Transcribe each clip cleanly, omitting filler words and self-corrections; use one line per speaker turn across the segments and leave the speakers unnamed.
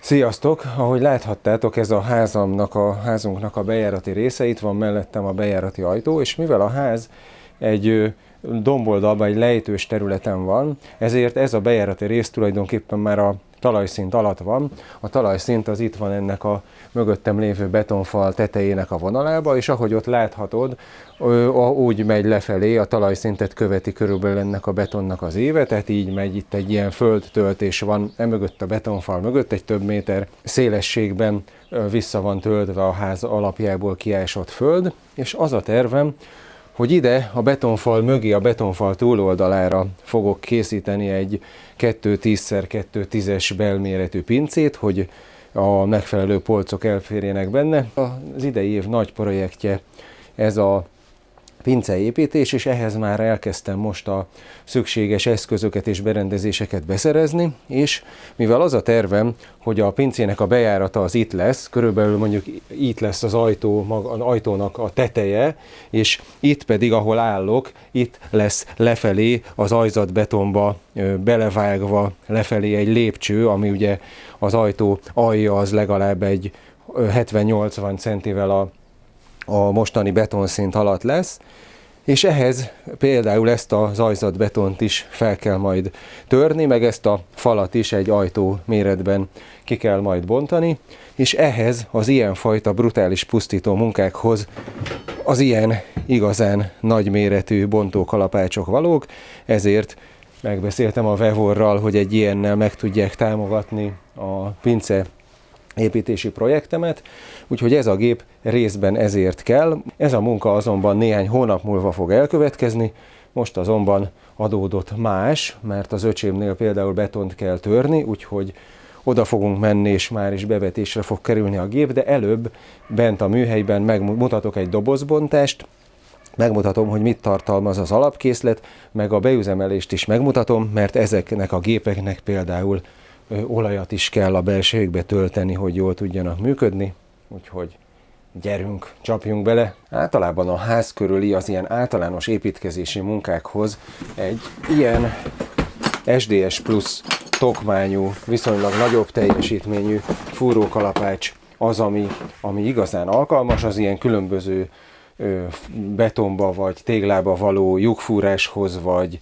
Sziasztok! Ahogy láthattátok, ez a házunknak a bejárati része, itt van mellettem a bejárati ajtó, és mivel a ház egy domboldalban, egy lejtős területen van, ezért ez a bejárati rész tulajdonképpen már a talajszint alatt van. A talajszint az itt van ennek a mögöttem lévő betonfal tetejének a vonalába, és ahogy ott láthatod, úgy megy lefelé, a talajszintet követi körülbelül ennek a betonnak az éve, tehát így megy, itt egy ilyen földtöltés van, emögött a betonfal mögött, egy több méter szélességben vissza van töltve a ház alapjából kiásott föld, és az a tervem, hogy ide a betonfal mögé, a betonfal túloldalára fogok készíteni egy 2x10x210-es belméretű pincét, hogy a megfelelő polcok elférjenek benne. Az idei év nagy projektje ez a pinceépítés, és ehhez már elkezdtem most a szükséges eszközöket és berendezéseket beszerezni, és mivel az a tervem, hogy a pincének a bejárata az itt lesz, körülbelül mondjuk itt lesz az ajtónak a teteje, és itt pedig, ahol állok, itt lesz lefelé az ajzatbetonba belevágva lefelé egy lépcső, ami ugye az ajtó alja az legalább egy 70-80 centivel a mostani betonszint alatt lesz, és ehhez például ezt az ajzatbetont is fel kell majd törni, meg ezt a falat is egy ajtó méretben ki kell majd bontani, és ehhez az ilyenfajta brutális pusztító munkákhoz az ilyen igazán nagyméretű bontókalapácsok valók, ezért megbeszéltem a Vevorral, hogy egy ilyennel meg tudják támogatni a pince építési projektemet, úgyhogy ez a gép részben ezért kell. Ez a munka azonban néhány hónap múlva fog elkövetkezni, most azonban adódott más, mert az öcsémnél például betont kell törni, úgyhogy oda fogunk menni, és már is bevetésre fog kerülni a gép, de előbb bent a műhelyben megmutatok egy dobozbontást, megmutatom, hogy mit tartalmaz az alapkészlet, meg a beüzemelést is megmutatom, mert ezeknek a gépeknek például olajat is kell a belsejükbe tölteni, hogy jól tudjanak működni, úgyhogy gyerünk, csapjunk bele. Általában a ház körüli az ilyen általános építkezési munkákhoz egy ilyen SDS plusz tokmányú, viszonylag nagyobb teljesítményű fúrókalapács az, ami igazán alkalmas, az ilyen különböző betonba vagy téglába való lyukfúráshoz, vagy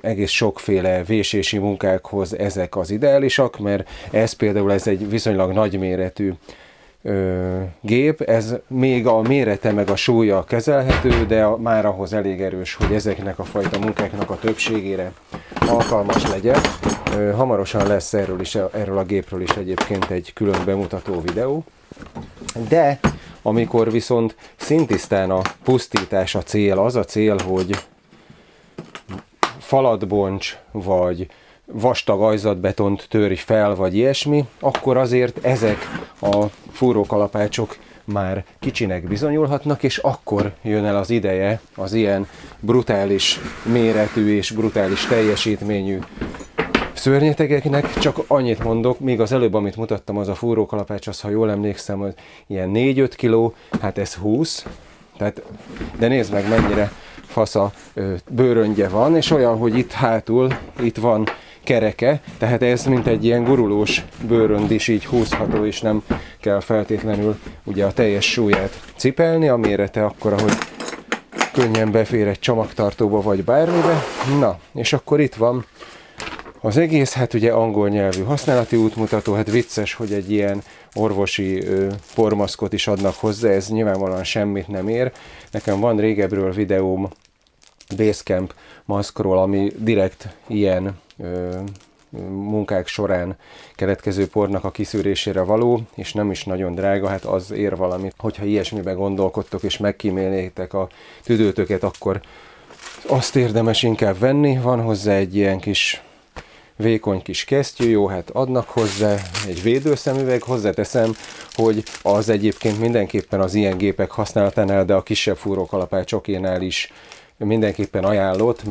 egész sokféle vésési munkákhoz ezek az ideálisak, mert ez például egy viszonylag nagyméretű gép, ez még a mérete meg a súlya kezelhető, de már ahhoz elég erős, hogy ezeknek a fajta munkáknak a többségére alkalmas legyen. Hamarosan lesz erről a gépről is egyébként egy külön bemutató videó, de amikor viszont szintisztán a pusztítás a cél, az a cél, hogy falat bonts, vagy vastag ajzatbetont törj fel, vagy ilyesmi, akkor azért ezek a fúrókalapácsok már kicsinek bizonyulhatnak, és akkor jön el az ideje az ilyen brutális méretű és brutális teljesítményű szörnyetegeknek. Csak annyit mondok, még az előbb, amit mutattam, az a fúrókalapács, az, ha jól emlékszem, az ilyen 4-5 kiló, hát ez 20, tehát, de nézd meg, mennyire fasza bőröngye van, és olyan, hogy itt hátul, itt van kereke, tehát ez mint egy ilyen gurulós bőrönd is így húzható, és nem kell feltétlenül ugye a teljes súlyát cipelni, a mérete akkora, hogy könnyen befér egy csomagtartóba vagy bármibe. Na, és akkor itt van az egész, hát ugye angol nyelvű használati útmutató, hát vicces, hogy egy ilyen orvosi pormaszkot is adnak hozzá, ez nyilvánvalóan semmit nem ér. Nekem van régebbről videóm Basecamp maszkról, ami direkt ilyen munkák során keletkező pornak a kiszűrésére való, és nem is nagyon drága, hát az ér valamit. Hogyha ilyesmiben gondolkodtok és megkímélnétek a tüdőtöket, akkor azt érdemes inkább venni. Van hozzá egy ilyen kis vékony kis kesztyű, jó, hát adnak hozzá egy védőszemüveg, hozzáteszem, hogy az egyébként mindenképpen az ilyen gépek használatánál, de a kisebb fúrókalapácsokénál is mindenképpen ajánlott,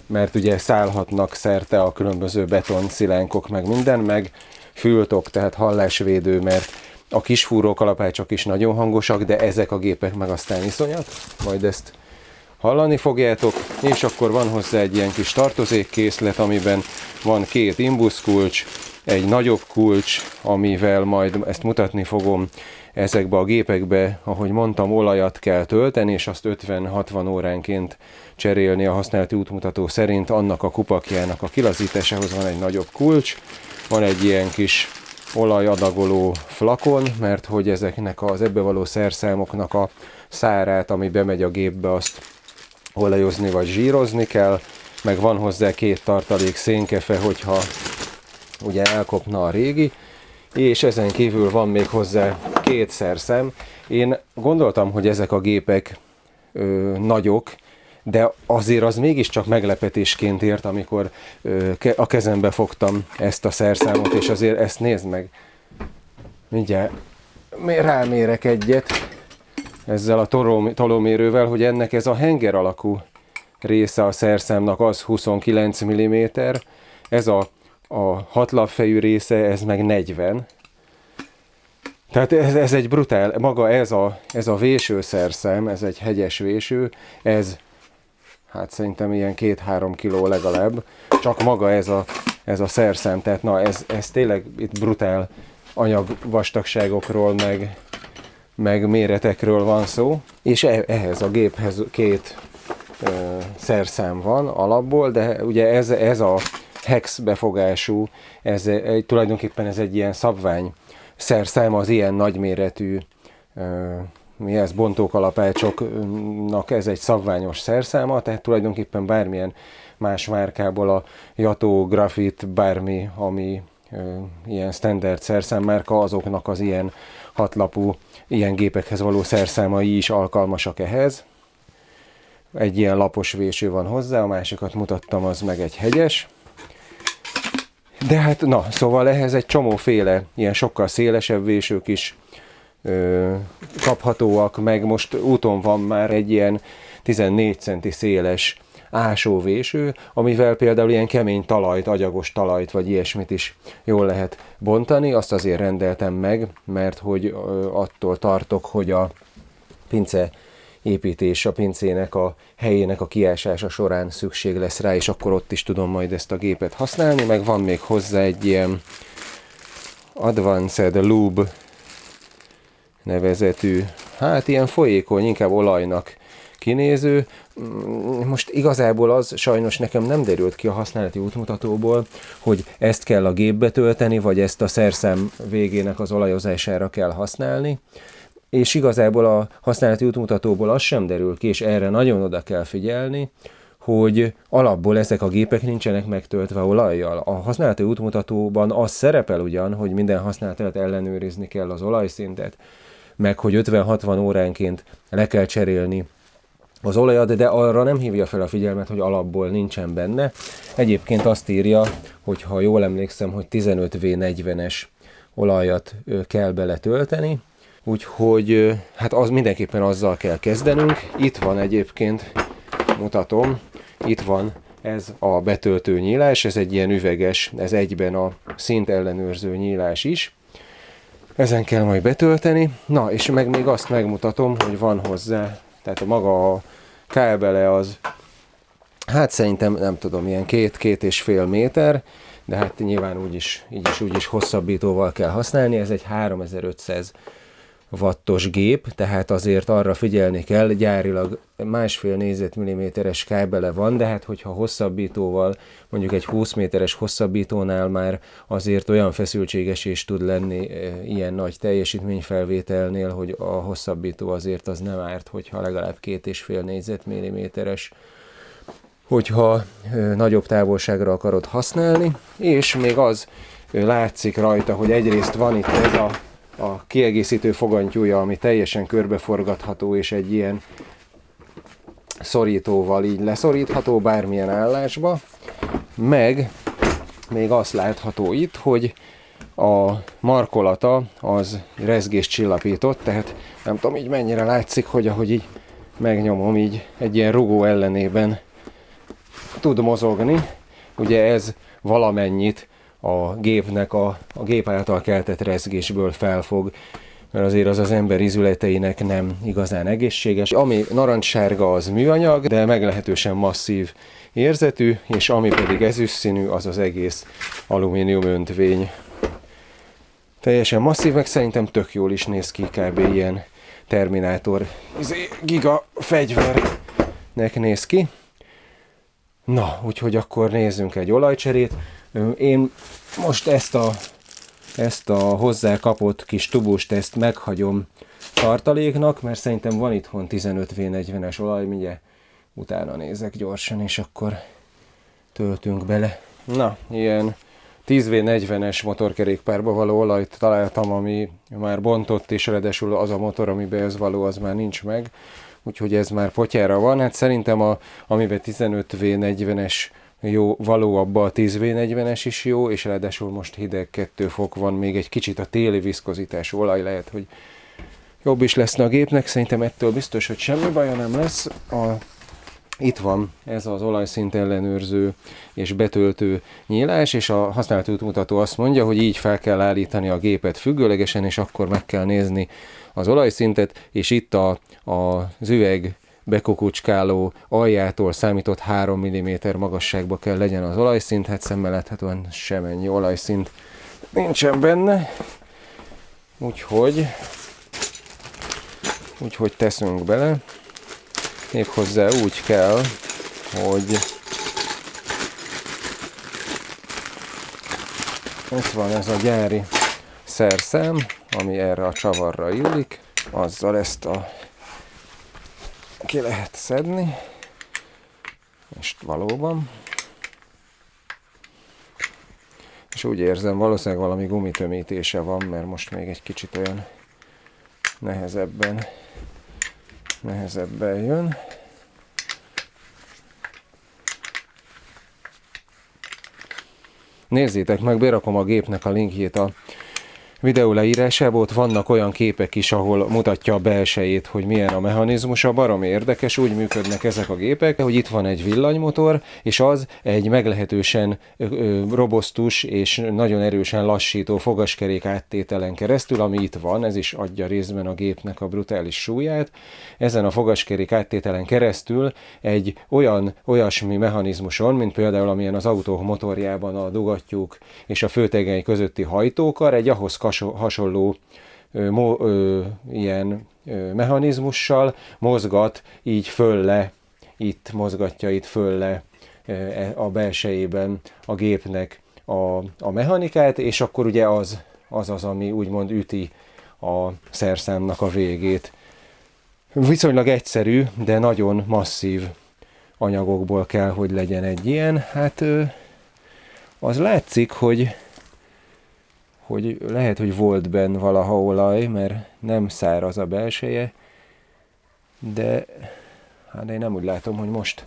mert ugye szállhatnak szerte a különböző betonszilánkok, meg minden, meg fültok, tehát hallásvédő, mert a kis fúrókalapácsok is nagyon hangosak, de ezek a gépek meg aztán iszonyat, majd ezt hallani fogjátok, és akkor van hozzá egy ilyen kis tartozékkészlet, amiben van 2 imbuszkulcs, egy nagyobb kulcs, amivel majd ezt mutatni fogom ezekbe a gépekbe, ahogy mondtam, olajat kell tölteni, és azt 50-60 óránként cserélni a használati útmutató szerint. Annak a kupakjának a kilazításához van egy nagyobb kulcs, van egy ilyen kis olajadagoló flakon, mert hogy ezeknek az ebbe való szerszámoknak a szárát, ami bemegy a gépbe, azt olajozni vagy zsírozni kell, meg van hozzá 2 tartalék szénkefe, hogyha ugye elkopna a régi, és ezen kívül van még hozzá 2 szerszám. Én gondoltam, hogy ezek a gépek nagyok, de azért az mégiscsak meglepetésként ért, amikor a kezembe fogtam ezt a szerszámot, és azért ezt nézd meg. Mindjárt rámérek egyet ezzel a tolómérővel, hogy ennek ez a henger alakú része a szerszámnak az 29 mm, ez a 6 lapfejű része, ez meg 40. Tehát ez egy brutál, maga ez a vésőszerszám, ez egy hegyes véső, ez hát szerintem ilyen 2-3 kiló legalább, csak maga ez a szerszám, tehát na ez tényleg itt brutál anyagvastagságokról, meg méretekről van szó, és ehhez a géphez 2 szerszám van alapból, de ugye ez a hex befogású, tulajdonképpen ez egy ilyen szabvány szerszám az ilyen nagyméretű bontókalapácsoknak, ez egy szabványos szerszáma, tehát tulajdonképpen bármilyen más márkából, a Yató, Grafit, bármi, ami ilyen standard szerszámmárka, azoknak az ilyen 6 lapú, ilyen gépekhez való szerszámai is alkalmasak ehhez. Egy ilyen lapos véső van hozzá, a másikat mutattam, az meg egy hegyes. De hát na, szóval ehhez egy csomóféle, ilyen sokkal szélesebb vésők is kaphatóak, meg most úton van már egy ilyen 14 centi széles ásóvéső, amivel például ilyen kemény talajt, agyagos talajt, vagy ilyesmit is jól lehet bontani. Azt azért rendeltem meg, mert hogy attól tartok, hogy a pince építés, a pincének a helyének a kiásása során szükség lesz rá, és akkor ott is tudom majd ezt a gépet használni, meg van még hozzá egy ilyen Advanced Lube nevezetű, hát ilyen folyékony, inkább olajnak kinéző. Most igazából az sajnos nekem nem derült ki a használati útmutatóból, hogy ezt kell a gépbe tölteni, vagy ezt a szerszám végének az olajozására kell használni. És igazából a használati útmutatóból az sem derül ki, és erre nagyon oda kell figyelni, hogy alapból ezek a gépek nincsenek megtöltve olajjal. A használati útmutatóban az szerepel ugyan, hogy minden használat alatt ellenőrizni kell az olajszintet, meg hogy 50-60 óránként le kell cserélni az olajat, de arra nem hívja fel a figyelmet, hogy alapból nincsen benne. Egyébként azt írja, hogy ha jól emlékszem, hogy 15V40-es olajat kell beletölteni, úgyhogy hát az mindenképpen azzal kell kezdenünk. Itt van egyébként, mutatom, itt van ez a betöltő nyílás, ez egy ilyen üveges, ez egyben a szint ellenőrző nyílás is. Ezen kell majd betölteni. Na, és meg még azt megmutatom, hogy van hozzá, tehát maga a kábele az, hát szerintem nem tudom, ilyen 2-2,5 méter, de hát nyilván így is hosszabbítóval kell használni. Ez egy 3500 wattos gép, tehát azért arra figyelni kell, gyárilag 1,5 négyzetmilliméteres kábele van, de hát hogyha hosszabbítóval, mondjuk egy 20 méteres hosszabbítónál már azért olyan feszültségesés tud lenni ilyen nagy teljesítményfelvételnél, hogy a hosszabbító azért az nem árt, hogyha legalább 2,5 négyzetmilliméteres, hogyha nagyobb távolságra akarod használni, és még az látszik rajta, hogy egyrészt van itt ez a kiegészítő fogantyúja, ami teljesen körbeforgatható, és egy ilyen szorítóval így leszorítható bármilyen állásba, meg még azt látható itt, hogy a markolata az rezgéscsillapított, tehát nem tudom így mennyire látszik, hogy ahogy így megnyomom, így egy ilyen rugó ellenében tud mozogni. Ugye ez valamennyit a gépnek a gép által keltett rezgésből felfog. mert azért az ember ízületeinek nem igazán egészséges. Ami narancssárga, az műanyag, de meglehetősen masszív érzetű, és ami pedig ezüst színű, az az egész alumínium öntvény. Teljesen masszív, meg szerintem tök jól is néz ki, kb. Ilyen Terminátor giga fegyvernek néz ki. Na, úgyhogy akkor nézzünk egy olajcserét. Én most ezt a hozzá kapott kis tubust, ezt meghagyom tartaléknak, mert szerintem van itthon 15V40-es olaj, mindjárt utána nézek gyorsan, és akkor töltünk bele. Na, ilyen 10V40-es motorkerékpárba való olajt találtam, ami már bontott, és ráadásul az a motor, amiben ez való, az már nincs meg. Úgyhogy ez már potyára van. Hát szerintem amiben 15V40-es jó, való, abba a 10V40-es is jó, és ráadásul most hideg 2 fok van, még egy kicsit a téli viszkozitású olaj, lehet, hogy jobb is lesz a gépnek. Szerintem ettől biztos, hogy semmi baja nem lesz. Itt van ez az olajszint ellenőrző és betöltő nyílás, és a használati útmutató azt mondja, hogy így fel kell állítani a gépet függőlegesen, és akkor meg kell nézni az olajszintet, és itt az üveg bekukucskáló aljától számított 3 mm magasságba kell legyen az olajszint, hát szemmel láthatóan semennyi olajszint nincsen benne, úgyhogy teszünk bele. Méghozzá úgy kell, hogy itt van ez a gyári szerszám, ami erre a csavarra illik, azzal ezt ki lehet szedni, és valóban. És úgy érzem, valószínűleg valami gumitömítése van, mert most még egy kicsit olyan nehezebben jön. Nézzétek meg, berakom a gépnek a linkjét a videó leírásába, ott vannak olyan képek is, ahol mutatja a belsejét, hogy milyen a mechanizmusa, baromi érdekes, úgy működnek ezek a gépek, hogy itt van egy villanymotor, és az egy meglehetősen robosztus és nagyon erősen lassító fogaskerék áttételen keresztül, ami itt van, ez is adja részben a gépnek a brutális súlyát. Ezen a fogaskerék áttételen keresztül egy olyasmi mechanizmuson, mint például amilyen az autó motorjában a dugattyúk és a főtegely közötti hajtókar, egy ahhoz hasonló ilyen mechanizmussal mozgatja itt fölle a belsejében a gépnek a mechanikát, és akkor ugye az, ami úgymond üti a szerszámnak a végét. Viszonylag egyszerű, de nagyon masszív anyagokból kell, hogy legyen egy ilyen. Hát az látszik, hogy lehet, hogy volt benne valaha olaj, mert nem száraz a belseje, de hát én nem úgy látom, hogy most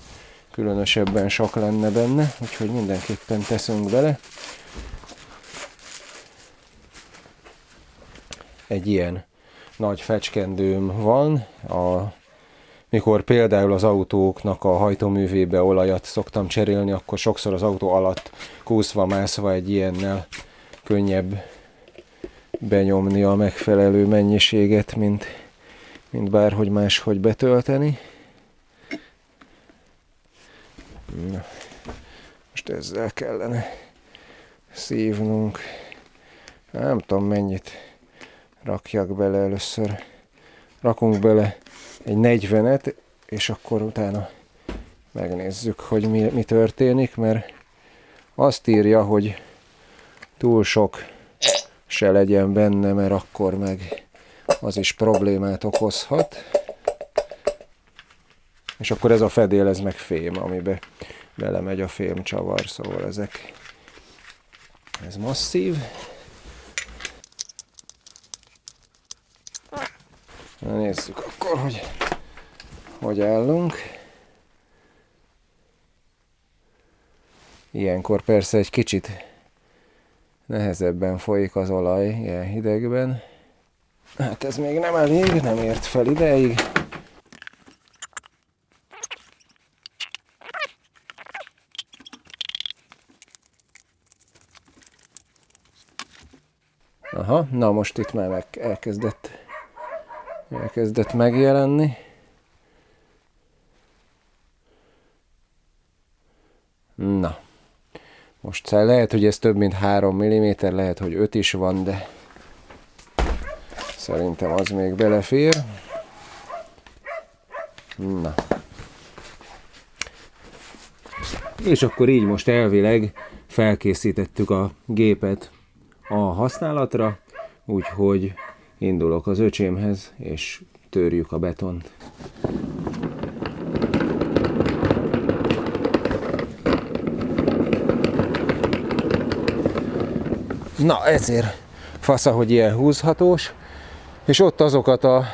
különösebben sok lenne benne, úgyhogy mindenképpen teszünk bele. Egy ilyen nagy fecskendőm van, mikor például az autóknak a hajtóművébe olajat szoktam cserélni, akkor sokszor az autó alatt kúszva-mászva egy ilyennel könnyebb benyomni a megfelelő mennyiséget, mint bárhogy máshogy betölteni. Na, most ezzel kellene szívnunk. Nem tudom, mennyit rakjak bele először. Rakunk bele egy 40-et, és akkor utána megnézzük, hogy mi történik, mert azt írja, hogy túl sok se legyen benne, mert akkor meg az is problémát okozhat. És akkor ez a fedél, ez meg fém, amiben belemegy a fémcsavar, szóval ez masszív. Na, nézzük akkor, hogy állunk. Ilyenkor persze egy kicsit nehezebben folyik az olaj, ilyen hidegben. Hát ez még nem elég, nem ért fel ideig. Aha, na most itt már elkezdett megjelenni. Na, most lehet, hogy ez több mint 3 mm, lehet, hogy 5 is van, de szerintem az még belefér. Na. És akkor így most elvileg felkészítettük a gépet a használatra, úgyhogy indulok az öcsémhez, és törjük a betont. Na, ezért fasza, hogy ilyen húzhatós, és ott azokat a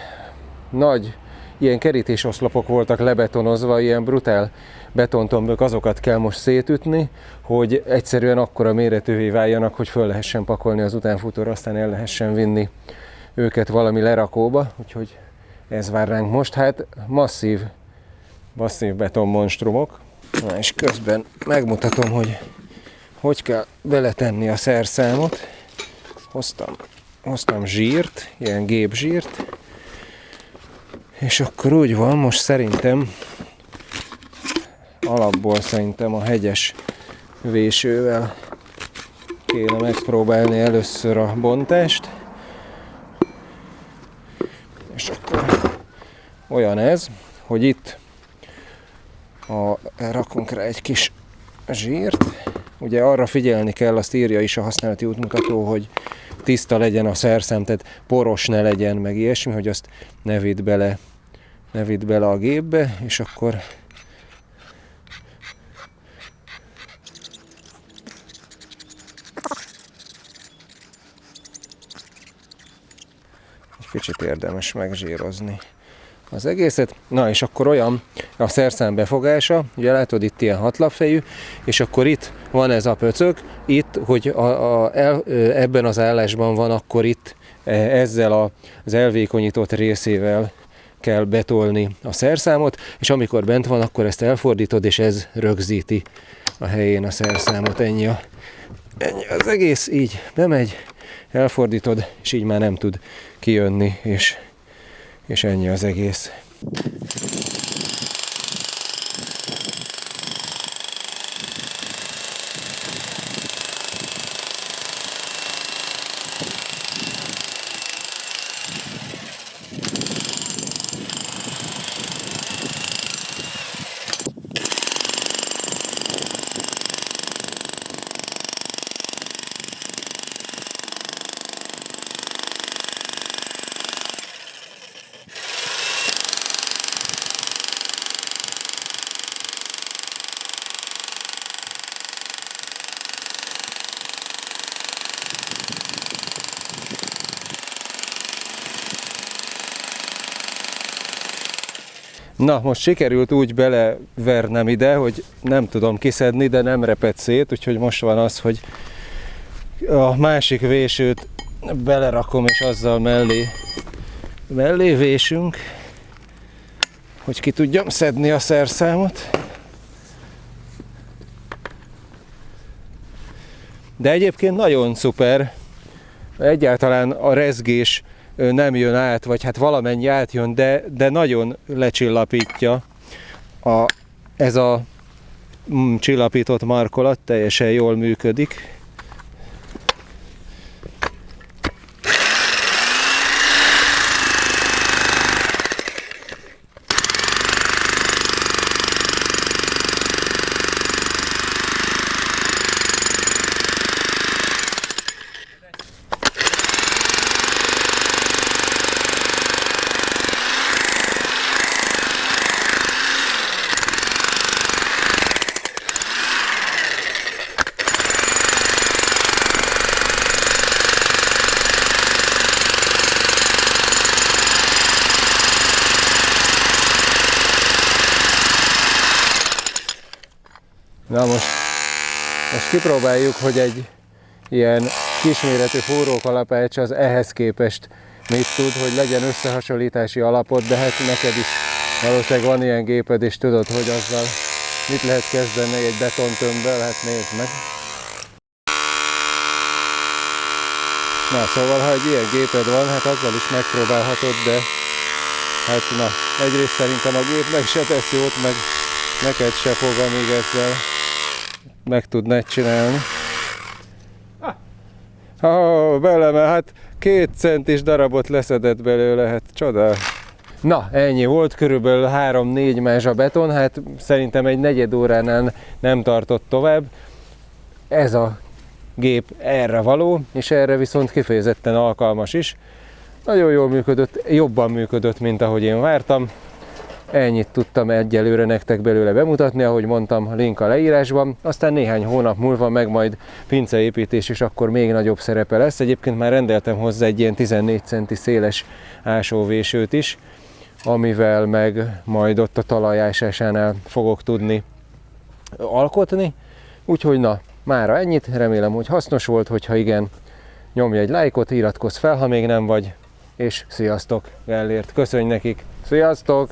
nagy ilyen kerítésoszlopok voltak lebetonozva, ilyen brutál betontombok, azokat kell most szétütni, hogy egyszerűen akkora méretűvé váljanak, hogy föl lehessen pakolni az utánfutóra, aztán el lehessen vinni őket valami lerakóba, úgyhogy ez vár ránk most. Hát masszív betonmonstrumok. Na, és közben megmutatom, hogy kell beletenni a szerszámot. Hoztam zsírt, ilyen gépzsírt, és akkor úgy van, most alapból szerintem a hegyes vésővel kéne megpróbálni először a bontást. És akkor olyan ez, hogy itt rakunk rá egy kis zsírt. Ugye arra figyelni kell, azt írja is a használati útmutató, hogy tiszta legyen a szerszám, tehát poros ne legyen, meg ilyesmi, hogy azt ne vidd bele a gépbe, és akkor egy kicsit érdemes megzsírozni az egészet. Na, és akkor olyan a szerszám befogása, ugye látod, itt ilyen hatlapfejű, és akkor itt van ez a pöcök, itt, hogy ebben az állásban van, akkor itt ezzel az elvékonyított részével kell betolni a szerszámot, és amikor bent van, akkor ezt elfordítod, és ez rögzíti a helyén a szerszámot. Ennyi az egész, így bemegy, elfordítod, és így már nem tud kijönni, és ennyi az egész. Na, most sikerült úgy belevernem ide, hogy nem tudom kiszedni, de nem reped szét, úgyhogy most van az, hogy a másik vésőt belerakom, és azzal mellé vésünk, hogy ki tudjam szedni a szerszámot. De egyébként nagyon szuper, egyáltalán a rezgés nem jön át, vagy hát valamennyi átjön, de nagyon lecsillapítja. Ez a csillapított markolat teljesen jól működik. Na most kipróbáljuk, hogy egy ilyen kisméretű forrókalapács az ehhez képest mit tud, hogy legyen összehasonlítási alapot, de hát neked is valószínűleg van ilyen géped, és tudod, hogy azzal mit lehet kezdeni egy betontömbbel, hát nézd meg. Na, szóval, ha egy ilyen géped van, hát azzal is megpróbálhatod, de hát na, egyrészt szerintem a gép meg se tesz jót, meg neked se fog, amíg ezzel meg tudnád csinálni. Beleme, hát 2 centis darabot leszedett belőle, hát csoda. Na, ennyi volt, körülbelül 3-4 mázsa beton, hát szerintem egy negyed óránál nem tartott tovább. Ez a gép erre való, és erre viszont kifejezetten alkalmas is. Nagyon jól működött, jobban működött, mint ahogy én vártam. Ennyit tudtam egyelőre nektek belőle bemutatni, ahogy mondtam, link a leírásban. Aztán néhány hónap múlva meg majd pinceépítés, és akkor még nagyobb szerepe lesz. Egyébként már rendeltem hozzá egy ilyen 14 centi széles ásóvésőt is, amivel meg majd ott a talajásásánál fogok tudni alkotni. Úgyhogy na, mára ennyit, remélem, hogy hasznos volt, hogyha igen, nyomj egy lájkot, iratkozz fel, ha még nem vagy, és sziasztok, Gellért, köszönj nekik, sziasztok!